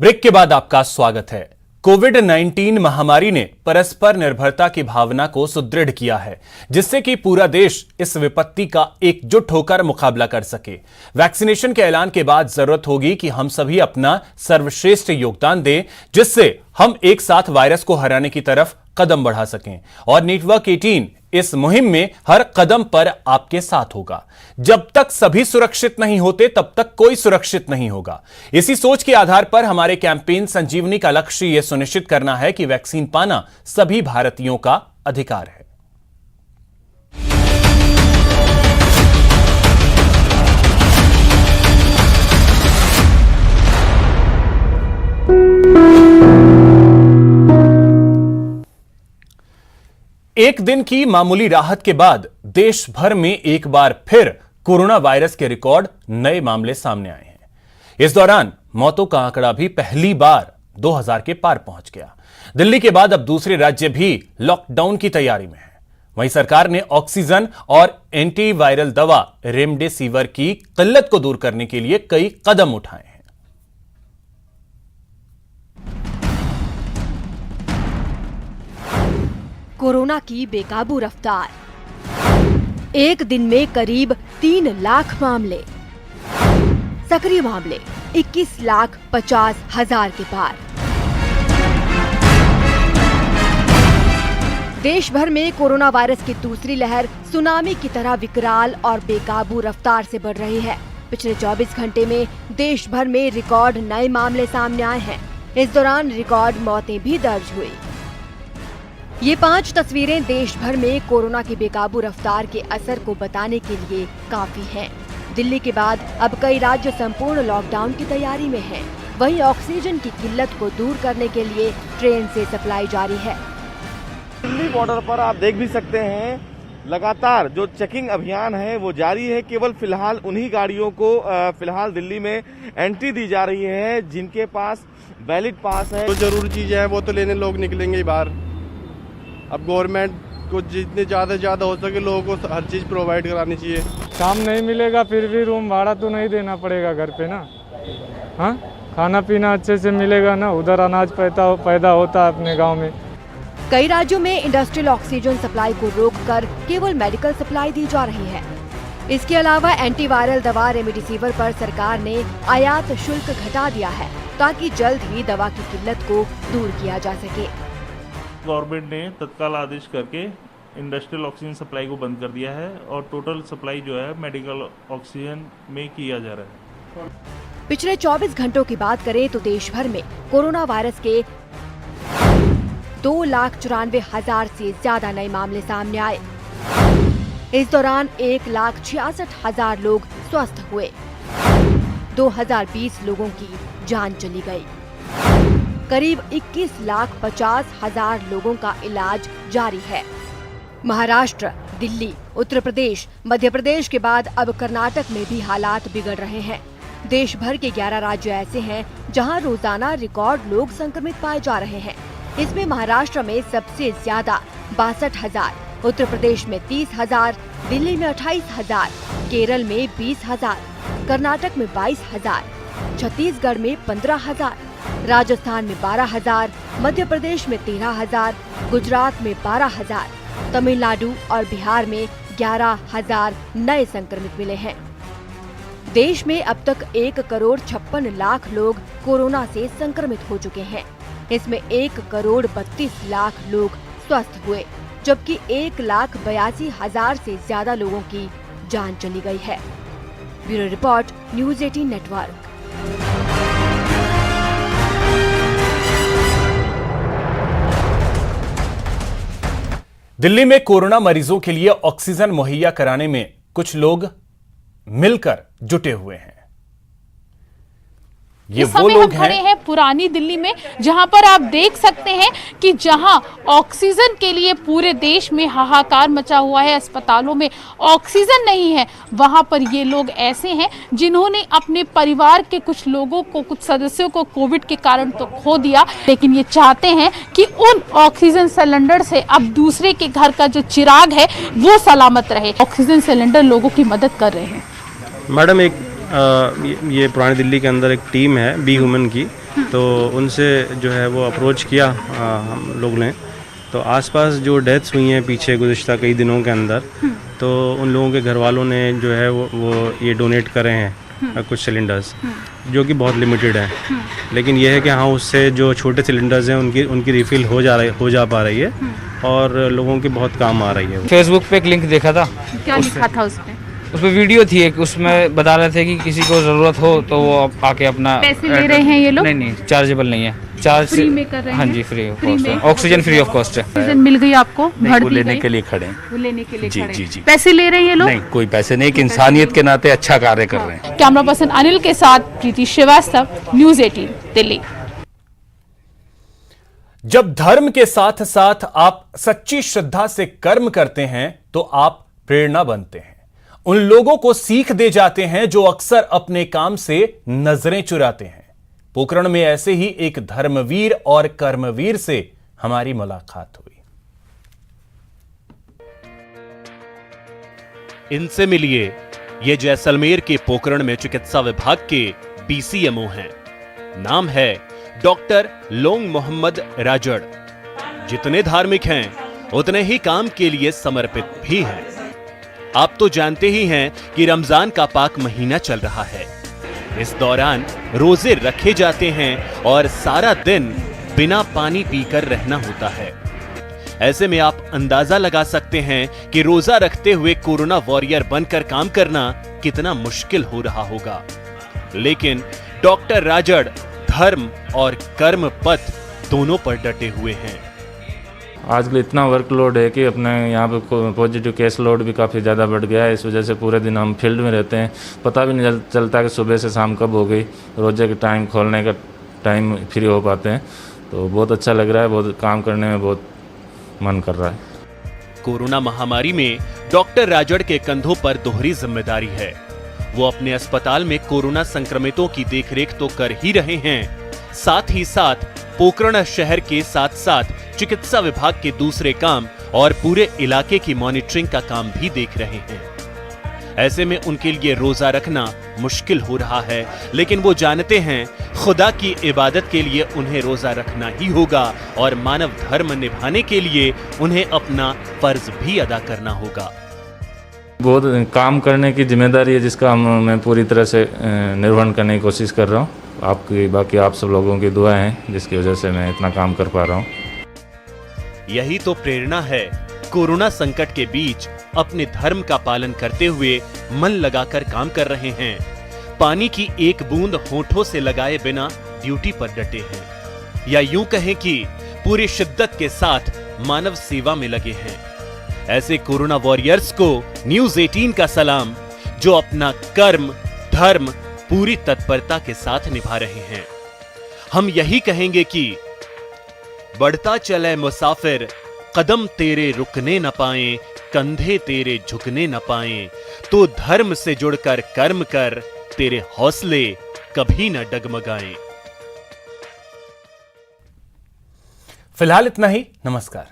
Break के बाद आपका स्वागत है। कोविड-19 महामारी ने परस्पर निर्भरता की भावना को सुदृढ़ किया है, जिससे कि पूरा देश इस विपत्ति का एकजुट होकर मुकाबला कर सके। वैक्सीनेशन के ऐलान के बाद जरूरत होगी कि हम सभी अपना सर्वश्रेष्ठ योगदान दें, जिससे हम एक साथ वायरस को हराने की तरफ कदम बढ़ा सकें। और नेटवर्क 18 इस मुहिम में हर कदम पर आपके साथ होगा। जब तक सभी सुरक्षित नहीं होते, तब तक कोई सुरक्षित नहीं होगा। इसी सोच के आधार पर हमारे कैंपेन संजीवनी का लक्ष्य यह सुनिश्चित करना है कि वैक्सीन पाना सभी भारतीयों का अधिकार है। एक दिन की मामूली राहत के बाद देश भर में एक बार फिर कोरोना वायरस के रिकॉर्ड नए मामले सामने आए हैं। इस दौरान मौतों का आंकड़ा भी पहली बार 2000 के पार पहुंच गया। दिल्ली के बाद अब दूसरे राज्य भी लॉकडाउन की तैयारी में है। वहीं सरकार ने ऑक्सीजन और एंटीवायरल दवा रेमडेसिविर की किल्लत को दूर करने के लिए कई कदम उठाए हैं। कोरोना की बेकाबू रफ्तार, एक दिन में करीब 3 लाख मामले, सक्रिय मामले 21,50,000 के पार। देश भर में कोरोना वायरस की दूसरी लहर सुनामी की तरह विकराल और बेकाबू रफ्तार से बढ़ रही है। पिछले 24 घंटे में देश भर में रिकॉर्ड नए मामले सामने आए हैं। इस दौरान रिकॉर्ड मौतें भी दर्ज हुई। ये 5 तस्वीरें देश भर में कोरोना की बेकाबू रफ्तार के असर को बताने के लिए काफी हैं। दिल्ली के बाद अब कई राज्य संपूर्ण लॉकडाउन की तैयारी में हैं। वहीं ऑक्सीजन की किल्लत को दूर करने के लिए ट्रेन से सप्लाई जारी है। दिल्ली बॉर्डर पर आप देख भी सकते हैं, लगातार जो चेकिंग अभियान है वो जारी है। केवल फिलहाल उन्हीं गाड़ियों को फिलहाल दिल्ली में एंट्री दी जा रही है जिनके पास वैलिड पास है। जो जरूरी चीजें हैं वो तो लेने लोग निकलेंगे ही बाहर। अब गवर्नमेंट को जितने ज्यादा से ज्यादा हो सके लोगों को हर चीज प्रोवाइड करानी चाहिए। काम नहीं मिलेगा फिर भी रूम भाड़ा तो नहीं देना पड़ेगा घर पे ना। हाँ, खाना पीना अच्छे से मिलेगा ना। उधर अनाज पैदा होता है अपने गांव में। कई राज्यों में इंडस्ट्रियल ऑक्सीजन सप्लाई को रोककर केवल मेडिकल सप्लाई दी जा रही है। इसके अलावा एंटीवायरल दवा रेमडेसिविर पर सरकार ने आयात शुल्क घटा दिया है, ताकि जल्द ही दवा की किल्लत को दूर किया जा सके। गवर्नमेंट ने तत्काल आदेश करके इंडस्ट्रियल ऑक्सीजन सप्लाई को बंद कर दिया है और टोटल सप्लाई जो है मेडिकल ऑक्सीजन में किया जा रहा है। पिछले 24 घंटों की बात करें तो देश भर में कोरोना वायरस के 2,94,000 से ज्यादा नए मामले सामने आए। इस दौरान 1,66,000 लोग स्वस्थ हुए। 2020 लोगों की जान चली गई। करीब 21,50,000 लोगों का इलाज जारी है। महाराष्ट्र, दिल्ली, उत्तर प्रदेश, मध्य प्रदेश के बाद अब कर्नाटक में भी हालात बिगड़ रहे हैं। देश भर के 11 राज्य ऐसे हैं जहां रोजाना रिकॉर्ड लोग संक्रमित पाए जा रहे हैं। इसमें महाराष्ट्र में सबसे ज्यादा 62,000, उत्तर प्रदेश में 30,000, दिल्ली में 28,000, केरल में 20,000, कर्नाटक में 22,000, छत्तीसगढ़ में 15,000, राजस्थान में 12,000, मध्य प्रदेश में 13,000, गुजरात में 12,000, तमिलनाडु और बिहार में 11,000 नए संक्रमित मिले हैं। देश में अब तक 1,56,00,000 लोग कोरोना से संक्रमित हो चुके हैं। इसमें 1,32,00,000 लोग स्वस्थ हुए, जबकि 1,82,000 से ज्यादा लोगों की जान चली गई है। Bureau report, news 18 network. Delhi में कोरोना मरीजों के लिए ऑक्सीजन मुहैया कराने में कुछ लोग मिलकर जुटे हुए हैं। ये वो लोग खड़े हैं पुरानी दिल्ली में, जहां पर आप देख सकते हैं कि जहां ऑक्सीजन के लिए पूरे देश में हाहाकार मचा हुआ है, अस्पतालों में ऑक्सीजन नहीं है, वहां पर ये लोग ऐसे हैं जिन्होंने अपने परिवार के कुछ लोगों को, कुछ सदस्यों को कोविड के कारण तो खो दिया, लेकिन ये चाहते हैं कि उन ऑक्सीजन सिलेंडर से अब दूसरे के घर का जो चिराग है वो सलामत रहे। ऑक्सीजन सिलेंडर लोगों की मदद कर रहे हैं। मैडम, ये पुरानी दिल्ली के अंदर एक टीम है बी ह्यूमन की, तो उनसे जो है वो अप्रोच किया हम लोग ने। तो आसपास जो डेथ्स हुई हैं पीछे गुज़िश्ता कई दिनों के अंदर, तो उन लोगों के घर वालों ने जो है वो ये डोनेट करे हैं कुछ सिलेंडर्स, जो कि बहुत लिमिटेड हैं। लेकिन यह है कि हाँ, उससे जो छोटे सिलेंडर्स हैं उनकी रिफ़िल हो जा पा रही है और लोगों के बहुत काम आ रही है। फेसबुक पे एक लिंक देखा था, क्या लिखा था उसमें? उसमें वीडियो थी एक, उसमें बता रहे थे कि किसी को ज़रूरत हो तो वो आके अपना पैसे ले रहे हैं ये लोग? नहीं, चार्जेबल नहीं है। चार्ज फ्री में कर रहे हैं? हाँ जी, फ्री ऑफ फ्री कॉस्ट है। में? ऑक्सीजन फ्री ऑफ कॉस्ट है। ऑक्सीजन मिल गई आपको? भर दी लेने गई? के लिए खड़े हैं। वो लेने के लिए जी, खड़े जी, हैं। जी। पैसे ले रहे हैं ये लोग? नहीं, कोई पैसे नहीं, एक इंसानियत के नाते अच्छा कार्य कर रहे हैं। कैमरा पर्सन अनिल के साथ प्रीति श्रीवास्तव, न्यूज़ 18 दिल्ली। जब धर्म के साथ साथ आप सच्ची श्रद्धा से कर्म करते हैं तो आप प्रेरणा बनते हैं, उन लोगों को सीख दे जाते हैं जो अक्सर अपने काम से नजरें चुराते हैं। पोखरण में ऐसे ही एक धर्मवीर और कर्मवीर से हमारी मुलाकात हुई। इनसे मिलिए, ये जैसलमेर के पोखरण में चिकित्सा विभाग के BCMO हैं। नाम है डॉक्टर लोंग मोहम्मद राजड़। जितने धार्मिक हैं उतने ही काम के लिए समर्पित भी हैं। आप तो जानते ही हैं कि रमजान का पाक महीना चल रहा है। इस दौरान रोजे रखे जाते हैं और सारा दिन बिना पानी पीकर रहना होता है। ऐसे में आप अंदाजा लगा सकते हैं कि रोजा रखते हुए कोरोना वॉरियर बनकर काम करना कितना मुश्किल हो रहा होगा। लेकिन डॉक्टर राजड़ धर्म और कर्म पथ दोनों पर डटे हुए हैं। आजकल इतना वर्कलोड है कि अपने यहाँ पे पॉजिटिव केस लोड भी काफ़ी ज़्यादा बढ़ गया है। इस वजह से पूरे दिन हम फील्ड में रहते हैं, पता भी नहीं चलता कि सुबह से शाम कब हो गई। रोजे के टाइम खोलने का टाइम फ्री हो पाते हैं, तो बहुत अच्छा लग रहा है, बहुत काम करने में बहुत मन कर रहा है। कोरोना महामारी में डॉक्टर राजड़ के कंधों पर दोहरी जिम्मेदारी है। वो अपने अस्पताल में कोरोना संक्रमितों की देखरेख तो कर ही रहे हैं, साथ ही साथ पोखरण शहर के साथ साथ चिकित्सा विभाग के दूसरे काम और पूरे इलाके की मॉनिटरिंग का काम भी देख रहे हैं। ऐसे में उनके लिए रोजा रखना मुश्किल हो रहा है, लेकिन वो जानते हैं खुदा की इबादत के लिए उन्हें रोजा रखना ही होगा और मानव धर्म निभाने के लिए उन्हें अपना फर्ज भी अदा करना होगा। बहुत काम करने की जिम्मेदारी है जिसका मैं पूरी तरह से निर्वहन करने की कोशिश कर रहा हूँ। आपकी बाकी आप सब लोगों की दुआ हैं जिसकी वजह से मैं इतना काम कर पा रहा हूँ। यही तो प्रेरणा है। कोरोना संकट के बीच अपने धर्म का पालन करते हुए मन लगाकर काम कर रहे हैं। पानी की एक बूंद होठों से लगाए बिना ड्यूटी पर डटे हैं, या यूं कहें कि पूरी शिद्दत के साथ मानव सेवा में लगे हैं। ऐसे कोरोना वॉरियर्स को न्यूज़ 18 का सलाम, जो अपना कर्म धर्म पूरी तत्परता के साथ निभा रहे हैं। हम यही कहेंगे कि बढ़ता चले मुसाफिर, कदम तेरे रुकने न पाएं, कंधे तेरे झुकने न पाएं, तो धर्म से जुड़कर कर्म कर, तेरे हौसले कभी न डगमगाएं। फिलहाल इतना ही। नमस्कार।